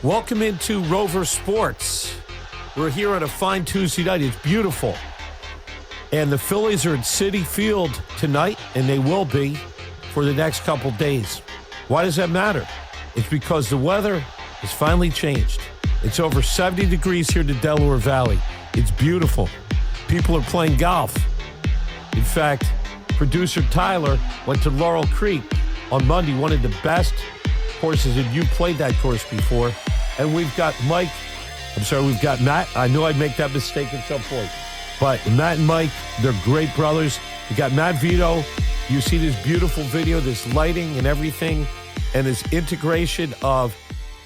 Welcome into Rover Sports. We're here on a fine Tuesday night. It's beautiful. And the Phillies are at Citi Field tonight, and they will be for the next couple days. Why does that matter? It's because the weather has finally changed. It's over 70 degrees here in the Delaware Valley. It's beautiful. People are playing golf. In fact, producer Tyler went to Laurel Creek on Monday, one of the best courses, and you played that course before. And we've got Matt. I knew I'd make that mistake at some point. But Matt and Mike, they're great brothers. We got Matt Vito. You see this beautiful video, this lighting and everything, and this integration of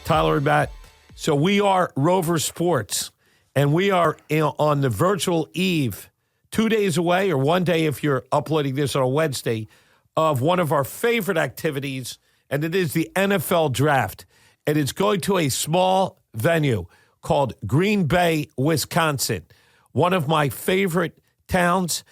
Tyler and Matt. So we are Rover Sports, and we are on the virtual eve, 2 days away, or 1 day if you're uploading this on a Wednesday, of one of our favorite activities, and it is the NFL Draft. And it's going to a small venue called Green Bay, Wisconsin, one of my favorite towns.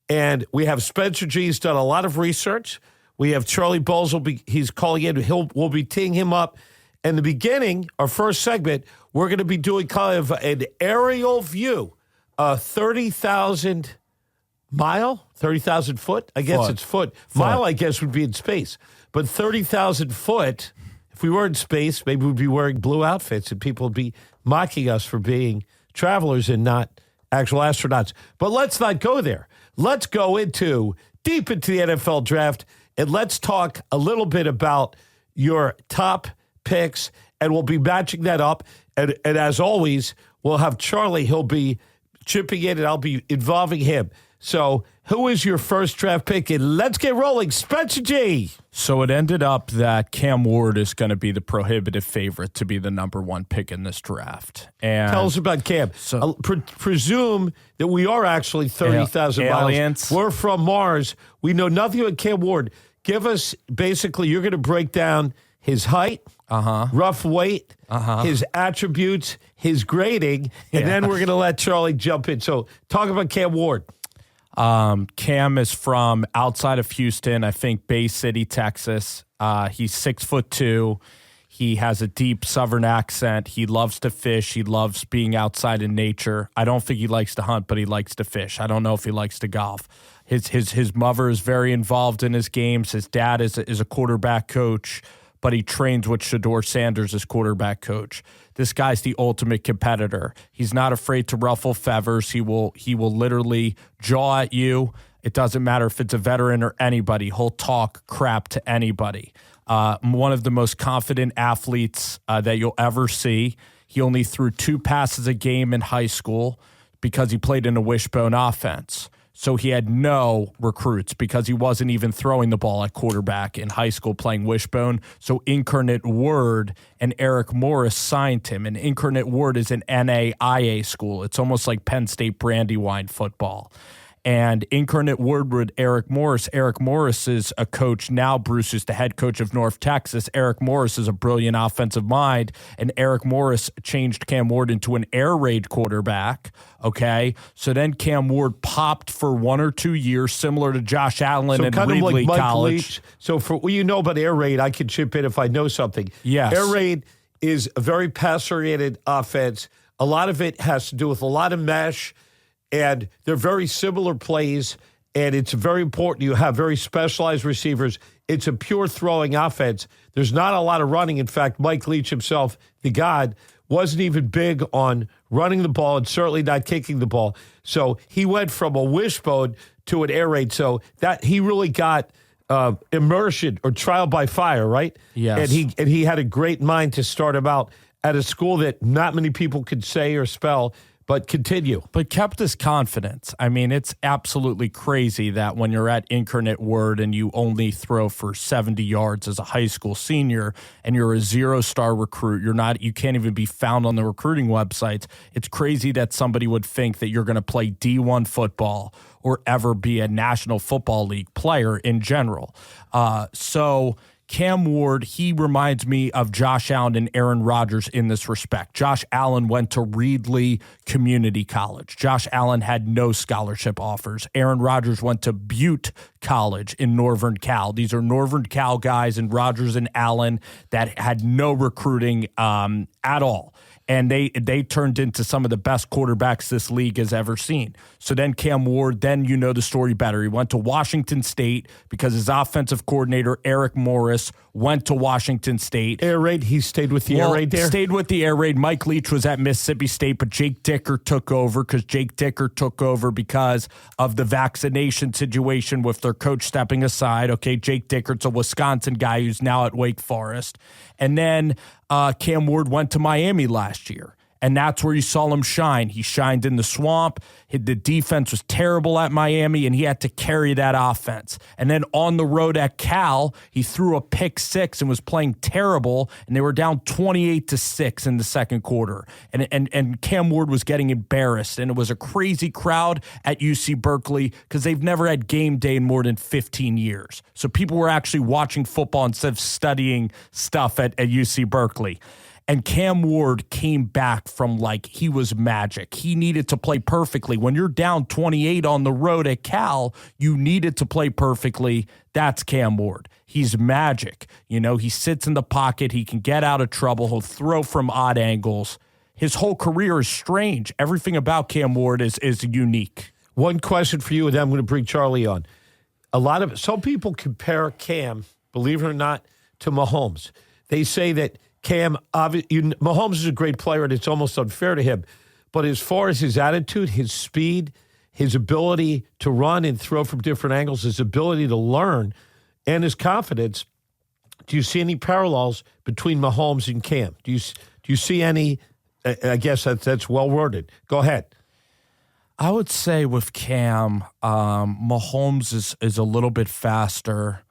And we have Spencer G. He's done a lot of research. We have Charlie Bowles. He's calling in. We'll be teeing him up. In the beginning, our first segment, we're going to be doing kind of an aerial view, 30,000 foot. I guess it's foot. Mile, I guess, would be in space. But 30,000 foot, if we were in space, maybe we'd be wearing blue outfits and people would be mocking us for being travelers and not actual astronauts. But let's not go there. Let's go deep into the NFL Draft, and let's talk a little bit about your top picks, and we'll be matching that up. And as always, we'll have Charlie. He'll be chipping in, and I'll be involving him. So who is your first draft pick? And let's get rolling. Spencer G. So it ended up that Cam Ward is going to be the prohibitive favorite to be the number one pick in this draft. And tell us about Cam. So, presume that we are actually 30,000 miles. We're from Mars. We know nothing about Cam Ward. Give us, basically, you're going to break down his height, rough weight, his attributes, his grading, and then we're going to let Charlie jump in. So talk about Cam Ward. Cam is from outside of Houston, I think Bay City, Texas. He's 6'2". He has a deep Southern accent. He loves to fish. He loves being outside in nature. I don't think he likes to hunt, but he likes to fish. I don't know if he likes to golf. His mother is very involved in his games. His dad is a quarterback coach, but he trains with Shedeur Sanders as quarterback coach. This guy's the ultimate competitor. He's not afraid to ruffle feathers. He will literally jaw at you. It doesn't matter if it's a veteran or anybody. He'll talk crap to anybody. One of the most confident athletes that you'll ever see. He only threw 2 passes a game in high school because he played in a wishbone offense. So he had no recruits because he wasn't even throwing the ball at quarterback in high school playing wishbone. So Incarnate Word and Eric Morris signed him. And Incarnate Word is an NAIA school. It's almost like Penn State Brandywine football. And Incarnate Word with Eric Morris. Eric Morris is a coach. Now Bruce is the head coach of North Texas. Eric Morris is a brilliant offensive mind. And Eric Morris changed Cam Ward into an air raid quarterback. Okay. So then Cam Ward popped for 1 or 2 years, similar to Josh Allen at Reedley College. Leach. So for what you know about air raid, I can chip in if I know something. Yes. Air raid is a very pass-oriented offense. A lot of it has to do with a lot of mesh. And they're very similar plays, and it's very important. You have very specialized receivers. It's a pure throwing offense. There's not a lot of running. In fact, Mike Leach himself, the God, wasn't even big on running the ball and certainly not kicking the ball. So he went from a wishbone to an air raid. So that he really got immersion or trial by fire, right? Yes. And he had a great mind to start him out at a school that not many people could say or spell. But continue. But kept his confidence. I mean, it's absolutely crazy that when you're at Incarnate Word and you only throw for 70 yards as a high school senior and you're a 0-star recruit, you can't even be found on the recruiting websites. It's crazy that somebody would think that you're going to play D1 football or ever be a National Football League player in general. So Cam Ward, he reminds me of Josh Allen and Aaron Rodgers in this respect. Josh Allen went to Reedley Community College. Josh Allen had no scholarship offers. Aaron Rodgers went to Butte College in Northern Cal. These are Northern Cal guys, and Rodgers and Allen that had no recruiting at all. And they turned into some of the best quarterbacks this league has ever seen. So then Cam Ward, then you know the story better. He went to Washington State because his offensive coordinator, Eric Morris, went to Washington State. Air raid, he stayed with the air raid there? Stayed with the air raid. Mike Leach was at Mississippi State, but Jake Dicker took over because of the vaccination situation with their coach stepping aside. Okay, Jake Dicker's a Wisconsin guy who's now at Wake Forest. And then Cam Ward went to Miami last year, and that's where you saw him shine. He shined in the swamp. The defense was terrible at Miami, and he had to carry that offense. And then on the road at Cal, he threw a pick six and was playing terrible, and they were down 28-6 in the second quarter. And Cam Ward was getting embarrassed, and it was a crazy crowd at UC Berkeley because they've never had game day in more than 15 years. So people were actually watching football instead of studying stuff at UC Berkeley. And Cam Ward came back from like he was magic. He needed to play perfectly. When you're down 28 on the road at Cal, you needed to play perfectly. That's Cam Ward. He's magic. You know, he sits in the pocket. He can get out of trouble. He'll throw from odd angles. His whole career is strange. Everything about Cam Ward is unique. One question for you, and then I'm going to bring Charlie on. Some people compare Cam, believe it or not, to Mahomes. They say that Mahomes is a great player, and it's almost unfair to him. But as far as his attitude, his speed, his ability to run and throw from different angles, his ability to learn, and his confidence, do you see any parallels between Mahomes and Cam? Do you see any? I guess that's well worded. Go ahead. I would say with Cam, Mahomes is a little bit faster.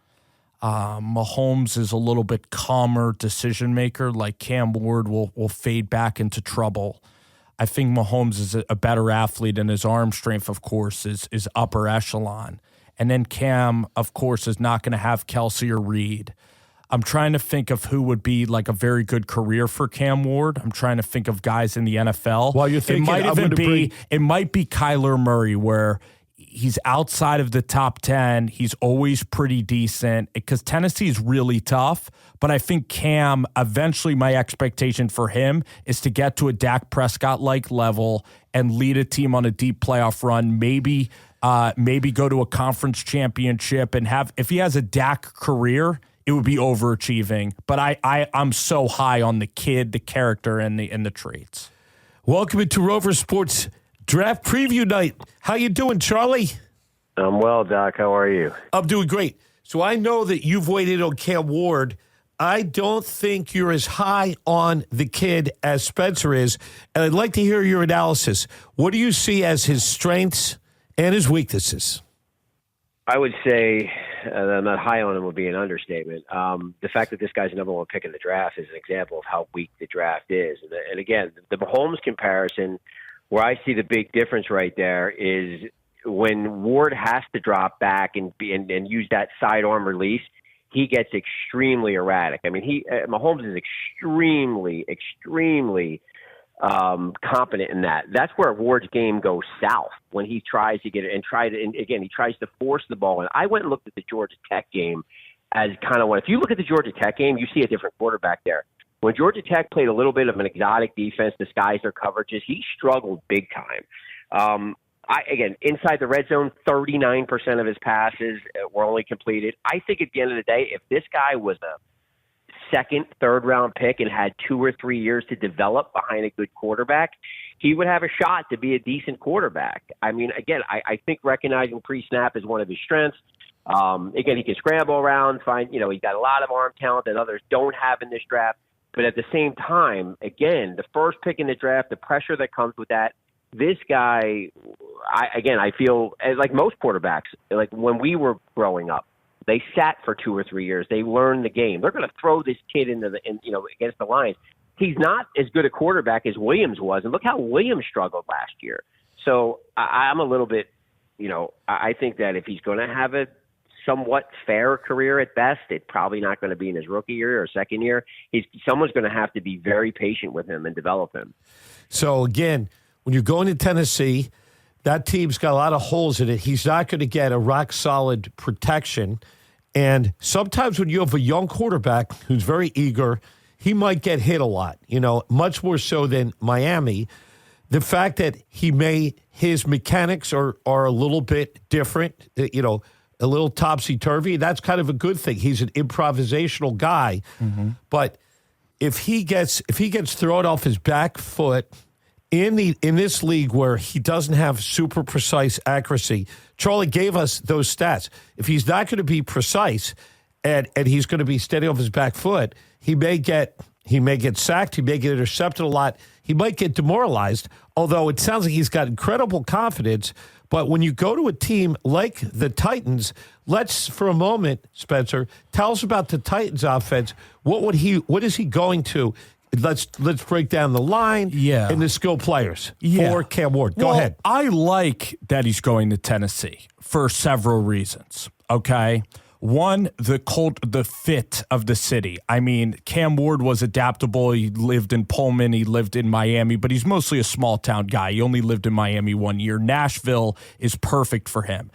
Mahomes is a little bit calmer decision maker. Like Cam Ward will fade back into trouble. I think Mahomes is a better athlete, and his arm strength, of course, is upper echelon. And then Cam, of course, is not going to have Kelsey or Reed. I'm trying to think of who would be like a very good career for Cam Ward. I'm trying to think of guys in the NFL. While you're thinking, it might be Kyler Murray, where he's outside of the top 10. He's always pretty decent because Tennessee is really tough. But I think Cam, eventually my expectation for him is to get to a Dak Prescott-like level and lead a team on a deep playoff run, maybe go to a conference championship and if he has a Dak career, it would be overachieving. But I'm so high on the kid, the character, and the traits. Welcome to Rover Sports Draft Preview Night. How you doing, Charlie? I'm well, Doc. How are you? I'm doing great. So I know that you've waited on Cam Ward. I don't think you're as high on the kid as Spencer is, and I'd like to hear your analysis. What do you see as his strengths and his weaknesses? I would say I'm not high on him would be an understatement. The fact that this guy's number one pick in the draft is an example of how weak the draft is. And again, the Mahomes comparison, where I see the big difference right there is when Ward has to drop back and use that sidearm release, he gets extremely erratic. I mean, Mahomes is extremely competent in that. That's where Ward's game goes south when he tries to get it and he tries to force the ball. And I went and looked at the Georgia Tech game as kind of if you look at the Georgia Tech game, you see a different quarterback there. When Georgia Tech played a little bit of an exotic defense, disguised their coverages, he struggled big time. Inside the red zone, 39% of his passes were only completed. I think at the end of the day, if this guy was a second, third-round pick and had 2 or 3 years to develop behind a good quarterback, he would have a shot to be a decent quarterback. I mean, again, I think recognizing pre-snap is one of his strengths. Again, he can scramble around, he's got a lot of arm talent that others don't have in this draft. But at the same time, again, the first pick in the draft, the pressure that comes with that, this guy, I feel like most quarterbacks, like when we were growing up, they sat for 2 or 3 years. They learned the game. They're going to throw this kid against the Lions. He's not as good a quarterback as Williams was, and look how Williams struggled last year. So I'm a little bit, I think that if he's going to have a somewhat fair career at best. It's probably not going to be in his rookie year or second year. Someone's going to have to be very patient with him and develop him. So, again, when you're going to Tennessee, that team's got a lot of holes in it. He's not going to get a rock-solid protection. And sometimes when you have a young quarterback who's very eager, he might get hit a lot, much more so than Miami. The fact that his mechanics are a little bit different, a little topsy-turvy, that's kind of a good thing. He's an improvisational guy. Mm-hmm. But if he gets thrown off his back foot in this league where he doesn't have super precise accuracy, Charlie gave us those stats. If he's not going to be precise and he's going to be steady off his back foot, he may get sacked, he may get intercepted a lot, he might get demoralized, although it sounds like he's got incredible confidence. But when you go to a team like the Titans, let's for a moment, Spencer, tell us about the Titans offense. What is he going to? Let's break down the line and the skill players for Cam Ward. Go ahead. I like that he's going to Tennessee for several reasons. Okay. One, the fit of the city. I mean, Cam Ward was adaptable. He lived in Pullman. He lived in Miami, but he's mostly a small town guy. He only lived in Miami 1 year. Nashville is perfect for him.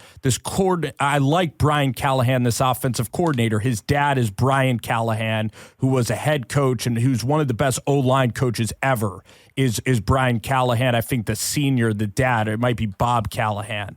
I like Brian Callahan, this offensive coordinator. His dad is Brian Callahan, who was a head coach and who's one of the best O-line coaches ever. Is Brian Callahan? I think the senior, the dad, it might be Bob Callahan.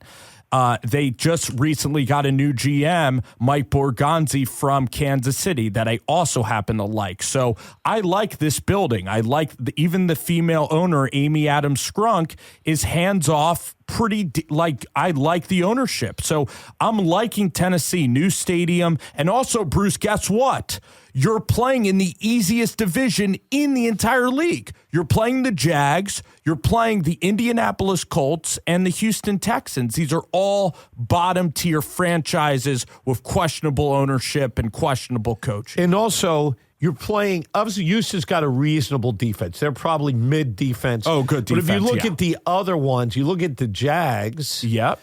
They just recently got a new GM, Mike Borgonzi from Kansas City, that I also happen to like. So I like this building. I like even the female owner, Amy Adams Scrunk, is hands off. I like the ownership. So I'm liking Tennessee, new stadium. And also, Bruce, guess what? You're playing in the easiest division in the entire league. You're playing the Jags, you're playing the Indianapolis Colts, and the Houston Texans. These are all bottom-tier franchises with questionable ownership and questionable coaching. And also, you're playing, obviously, Houston's got a reasonable defense. They're probably mid-defense. Oh, good defense, But if you look at the other ones, you look at the Jags. Yep.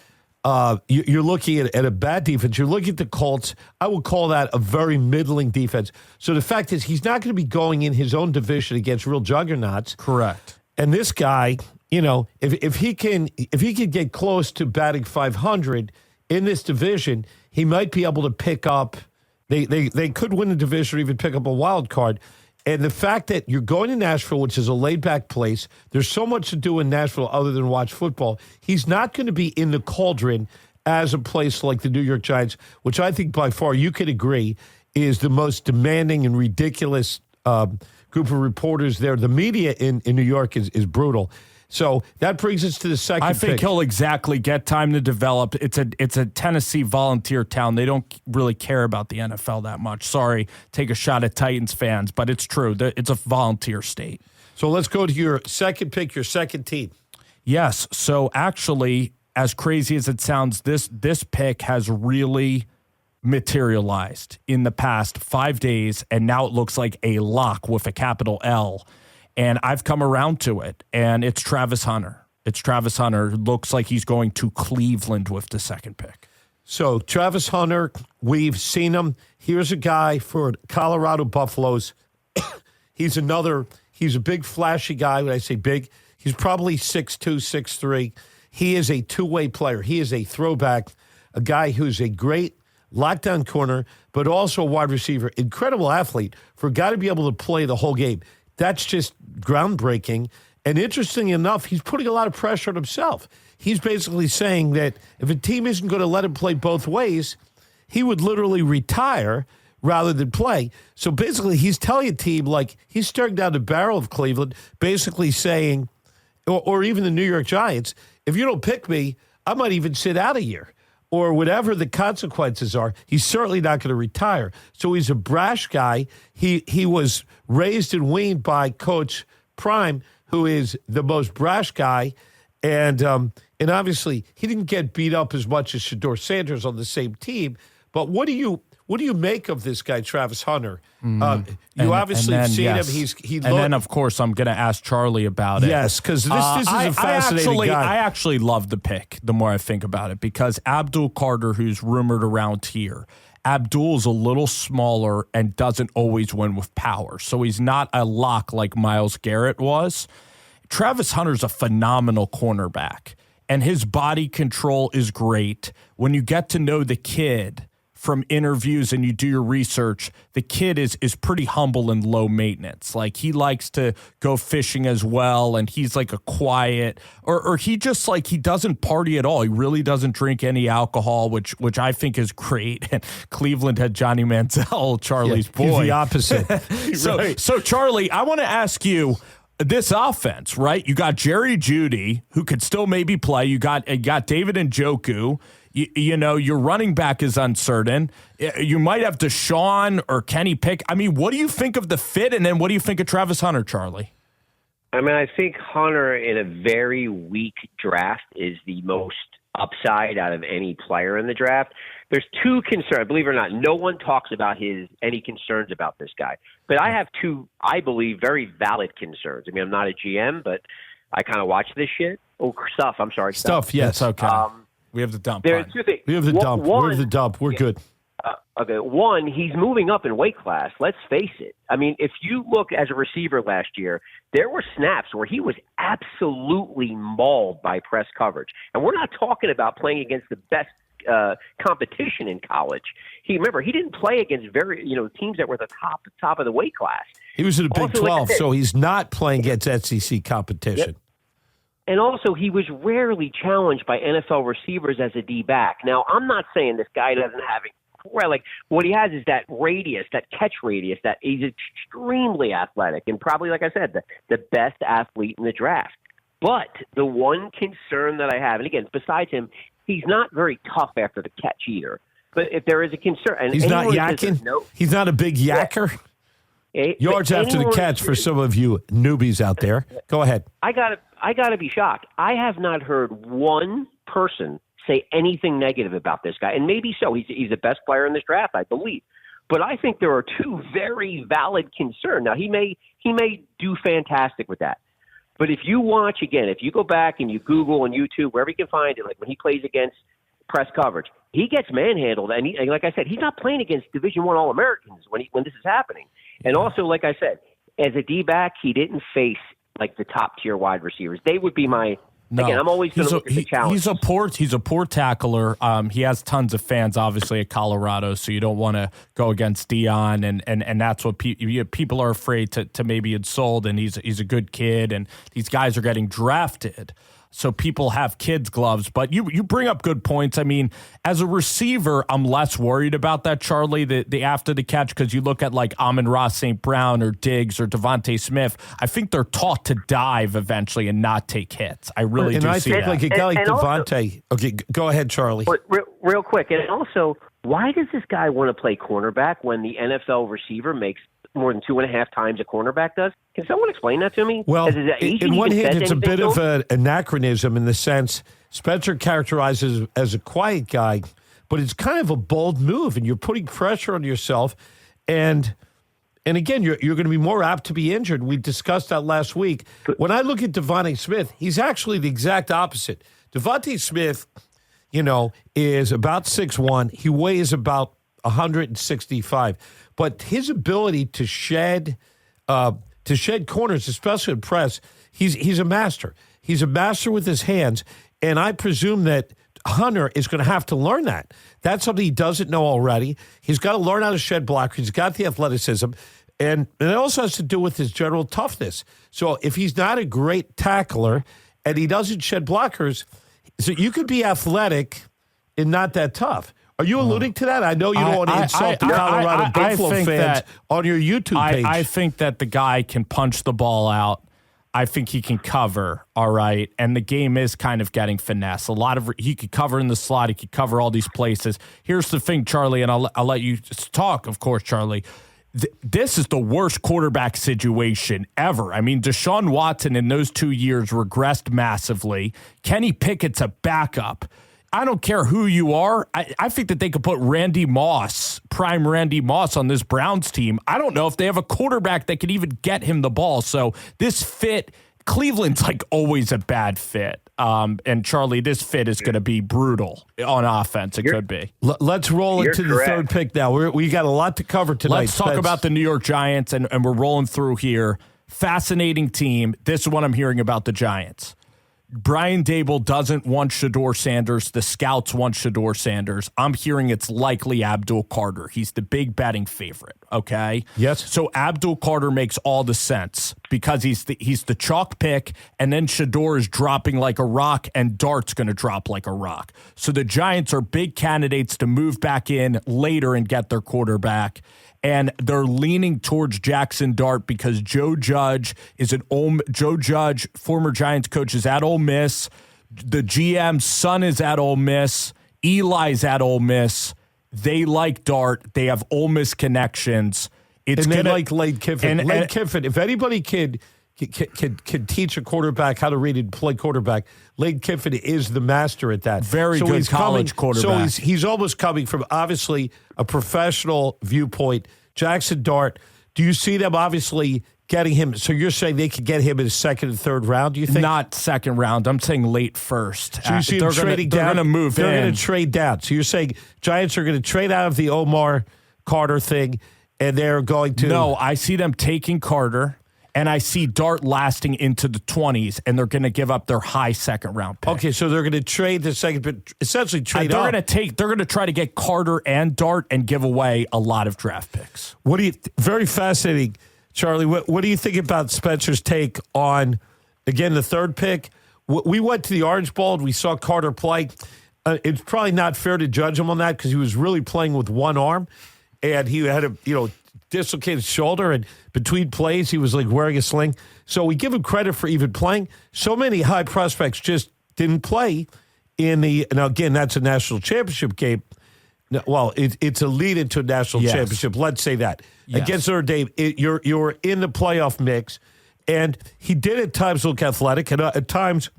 You're looking at a bad defense. You're looking at the Colts. I would call that a very middling defense. So the fact is, he's not going to be going in his own division against real juggernauts. Correct. And this guy, if he can get close to batting 500 in this division, he might be able to pick up. They could win the division or even pick up a wild card. And the fact that you're going to Nashville, which is a laid-back place, there's so much to do in Nashville other than watch football. He's not going to be in the cauldron as a place like the New York Giants, which I think by far, you could agree, is the most demanding and ridiculous group of reporters there. The media in New York is brutal. So that brings us to the second pick. I think he'll exactly get time to develop. It's a Tennessee volunteer town. They don't really care about the NFL that much. Sorry, take a shot at Titans fans, but it's true. It's a volunteer state. So let's go to your second pick, your second team. Yes. So actually, as crazy as it sounds, this pick has really materialized in the past 5 days, and now it looks like a lock with a capital L. And I've come around to it, and it's Travis Hunter. Looks like he's going to Cleveland with the second pick. So Travis Hunter, we've seen him. Here's a guy for Colorado Buffaloes. He's a big, flashy guy. When I say big, he's probably 6'2", 6'3". He is a two-way player. He is a throwback, a guy who's a great lockdown corner, but also a wide receiver. Incredible athlete for a guy to be able to play the whole game. That's just groundbreaking. And interesting enough, he's putting a lot of pressure on himself. He's basically saying that if a team isn't going to let him play both ways, he would literally retire rather than play. So basically, he's telling a team, like, he's staring down the barrel of Cleveland, basically saying, or even the New York Giants, if you don't pick me, I might even sit out a year. Or whatever the consequences are, he's certainly not going to retire. So he's a brash guy. He was raised and weaned by Coach Prime, who is the most brash guy. And obviously, he didn't get beat up as much as Shedeur Sanders on the same team. But what do you What do you make of this guy, Travis Hunter? You And obviously have then, seen yes. him. And then, of course, I'm going to ask Charlie about it. Yes, because this is a fascinating guy. I actually love the pick the more I think about it, because Abdul Carter, who's rumored around here, Abdul's a little smaller and doesn't always win with power. So he's not a lock like Myles Garrett was. Travis Hunter's a phenomenal cornerback, and his body control is great. When you get to know the kid from interviews and you do your research, the kid is pretty humble and low maintenance. Like, he likes to go fishing as well, and he's like a quiet, or he just like, he doesn't party at all. He really doesn't drink any alcohol, which I think is great. And Cleveland had Johnny Manziel, Charlie's boy. He's the opposite. So Charlie, I want to ask you, this offense, right? You got Jerry Jeudy, who could still maybe play. You got David Njoku. You know, your running back is uncertain. You might have Deshaun or Kenny Pickett. I mean, what do you think of the fit? And then what do you think of Travis Hunter, Charlie? I mean, I think Hunter in a very weak draft is the most upside out of any player in the draft. There's two concerns. Believe it or not, no one talks about any concerns about this guy. But I have two, I believe, very valid concerns. I mean, I'm not a GM, but I kind of watch this shit. Oh, stuff. I'm sorry. Stuff, yes. That's okay. We have the dump. There's two things. We have the dump. We have the dump. We're good. Okay. One, he's moving up in weight class. Let's face it. I mean, if you look as a receiver last year, there were snaps where he was absolutely mauled by press coverage. And we're not talking about playing against the best competition in college. He didn't play against teams that were the top of the weight class. He was in the Big Also, 12, so he's not playing against SEC competition. Yep. And also, he was rarely challenged by NFL receivers as a D-back. Now, I'm not saying this guy doesn't have it. Well, like, what he has is that radius, that catch radius, that he's extremely athletic and probably, like I said, the best athlete in the draft. But the one concern that I have, and again, besides him, he's not very tough after the catch either. But if there is a concern, and he's not yakking. He's not a big yacker. Yards after the catch for some of you newbies out there. Go ahead. I gotta be shocked. I have not heard one person say anything negative about this guy, and maybe so. He's the best player in this draft, I believe. But I think there are two very valid concerns. Now, he may do fantastic with that. But if you watch again, if you go back and you Google on YouTube, wherever you can find it, like when he plays against press coverage, he gets manhandled. And like I said, he's not playing against Division I All-Americans when this is happening. And also, like I said, as a D-back, he didn't face like the top-tier wide receivers. They would be my No. Again, I'm always going to look at the challenge. He's a poor tackler. He has tons of fans, obviously, at Colorado, so you don't want to go against Dion, and that's what people are afraid to maybe insult, and he's a good kid, and these guys are getting drafted. So people have kids' gloves, but you bring up good points. I mean, as a receiver, I'm less worried about that, Charlie, the after the catch, because you look at like Amon-Ra St. Brown or Diggs or Devontae Smith. I think they're taught to dive eventually and not take hits. I really do see that. And I think like a guy like Devontae. Okay, go ahead, Charlie. But real quick, and also, why does this guy want to play cornerback when the NFL receiver makes more than 2.5 times a cornerback does? Can someone explain that to me? Well, in one hand, it's a bit of an anachronism in the sense Spencer characterizes as a quiet guy, but it's kind of a bold move, and you're putting pressure on yourself. And again, you're going to be more apt to be injured. We discussed that last week. When I look at Devontae Smith, he's actually the exact opposite. Devontae Smith, is about 6'1". He weighs about 165. But his ability to shed corners, especially in press, he's a master. He's a master with his hands, and I presume that Hunter is going to have to learn that. That's something he doesn't know already. He's got to learn how to shed blockers. He's got the athleticism, and it also has to do with his general toughness. So if he's not a great tackler and he doesn't shed blockers, so you could be athletic and not that tough. Are you alluding to that? I know you don't want to insult the Colorado Buffalo fans on your YouTube page. I think that the guy can punch the ball out. I think he can cover, all right? And the game is kind of getting finesse. He could cover in the slot. He could cover all these places. Here's the thing, Charlie, and I'll let you talk, of course, Charlie. This is the worst quarterback situation ever. I mean, Deshaun Watson in those 2 years regressed massively. Kenny Pickett's a backup. I don't care who you are. I think that they could put prime Randy Moss on this Browns team. I don't know if they have a quarterback that could even get him the ball. So this fit, Cleveland's like always a bad fit. And Charlie, this fit is going to be brutal on offense. It could be. Let's roll into the third pick now. We got a lot to cover tonight. Let's talk about the New York Giants, and we're rolling through here. Fascinating team. This is what I'm hearing about the Giants. Brian Daboll doesn't want Shedeur Sanders. The scouts want Shedeur Sanders. I'm hearing it's likely Abdul Carter. He's the big betting favorite, okay? Yes. So Abdul Carter makes all the sense because he's the chalk pick, and then Shedeur is dropping like a rock, and Dart's going to drop like a rock. So the Giants are big candidates to move back in later and get their quarterback. And they're leaning towards Jackson Dart because Joe Judge, former Giants coach, is at Ole Miss. The GM's son is at Ole Miss. Eli's at Ole Miss. They like Dart. They have Ole Miss connections. They like Lane Kiffin. Lane Kiffin, if anybody can teach a quarterback how to read and play quarterback, Lane Kiffin is the master at that. Very good college quarterback. So he's almost coming from obviously a professional viewpoint. Jackson Dart, do you see them obviously getting him? So you're saying they could get him in the second and third round, do you think? Not second round. I'm saying late first. So you see them trading down? They're going to move in. They're going to trade down. So you're saying Giants are going to trade out of the Omar Carter thing, and they're going to... No, I see them taking Carter, and I see Dart lasting into the 20s, and they're going to give up their high second round pick. Okay, so they're going to trade the second, but essentially trade They're up. going to try to get Carter and Dart and give away a lot of draft picks. Very fascinating, Charlie. What do you think about Spencer's take on, again, the third pick? We went to the Orange Bowl and we saw Carter play. It's probably not fair to judge him on that because he was really playing with one arm, and he had a dislocated shoulder, and between plays he was like wearing a sling. So we give him credit for even playing. So many high prospects just didn't play in the. Now again, that's a national championship game. Well, it's a lead into a national championship. Let's say that against Notre Dame, you're in the playoff mix, and he did at times look athletic, and at times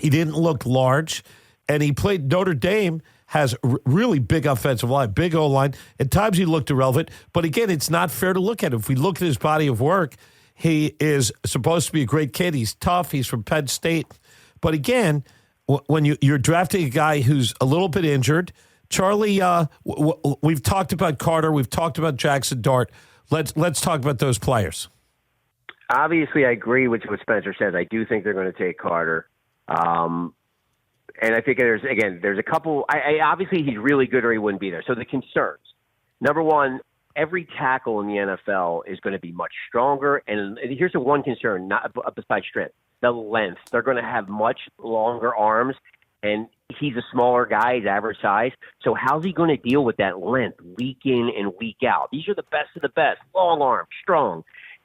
he didn't look large, and he played Notre Dame. Has really big offensive line, big O-line. At times he looked irrelevant. But again, it's not fair to look at him. If we look at his body of work, he is supposed to be a great kid. He's tough. He's from Penn State. But again, when you're drafting a guy who's a little bit injured, Charlie, we've talked about Carter. We've talked about Jackson Dart. Let's talk about those players. Obviously, I agree with what Spencer says. I do think they're going to take Carter. And I think there's a couple. Obviously, he's really good or he wouldn't be there. So the concerns. Number one, every tackle in the NFL is going to be much stronger. And here's the one concern, not besides strength, the length. They're going to have much longer arms. And he's a smaller guy, he's average size. So how's he going to deal with that length week in and week out? These are the best of the best. Long arm, strong.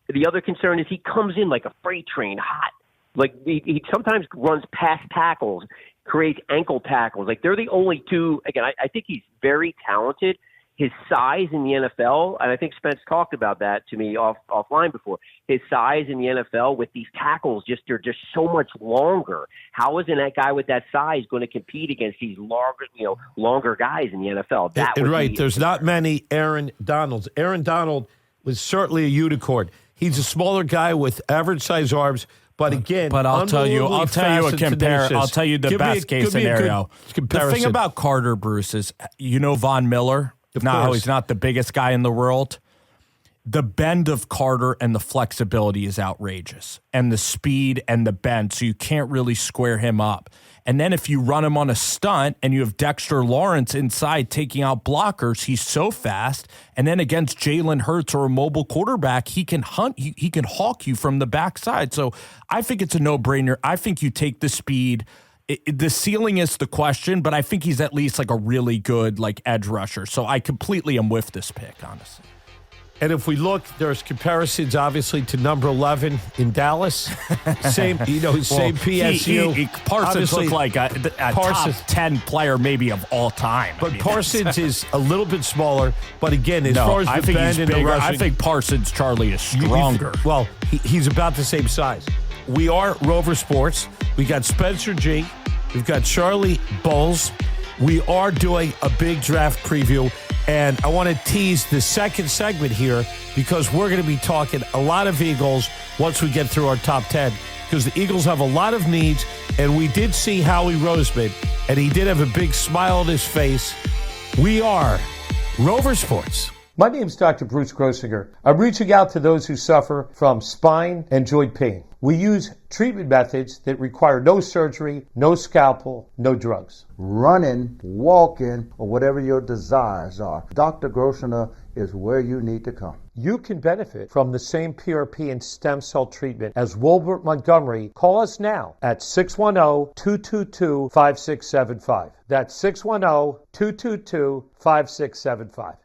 The other concern is he comes in like a freight train, hot. Like he sometimes runs past tackles, creates ankle tackles. Like they're the only two. Again, I think he's very talented. His size in the NFL, and I think Spence talked about that to me offline before. His size in the NFL with these tackles, they're just so much longer. How isn't that guy with that size going to compete against these longer guys in the NFL? There's not many Aaron Donalds. Aaron Donald was certainly a unicorn. He's a smaller guy with average size arms. But again, I'll tell you the best case scenario. The thing about Carter, Bruce, is Von Miller. How he's not the biggest guy in the world. The bend of Carter and the flexibility is outrageous, and the speed and the bend, so you can't really square him up. And then if you run him on a stunt and you have Dexter Lawrence inside taking out blockers, he's so fast. And then against Jalen Hurts or a mobile quarterback, he can he can hawk you from the backside. So I think it's a no-brainer. I think you take the speed. The ceiling is the question, but I think he's at least like a really good edge rusher. So I completely am with this pick, honestly. And if we look, there's comparisons, obviously, to number 11 in Dallas. Same PSU. Parsons looked like a top 10 player maybe of all time. But Parsons is a little bit smaller. But again, as far as the bend and the rushing, I think Parsons, Charlie, is stronger. He's about the same size. We are Rover Sports. We got Spencer G. We've got Charlie Bowles. we are doing a big draft preview, and I want to tease the second segment here because we're going to be talking a lot of Eagles once we get through our top 10, because the Eagles have a lot of needs, and we did see Howie Roseman, and he did have a big smile on his face. We are Rover Sports. My name is Dr. Bruce Grossinger. I'm reaching out to those who suffer from spine and joint pain. We use treatment methods that require no surgery, no scalpel, no drugs. Running, walking, or whatever your desires are, Dr. Grossinger is where you need to come. You can benefit from the same PRP and stem cell treatment as Wilbert Montgomery. Call us now at 610-222-5675. That's 610-222-5675.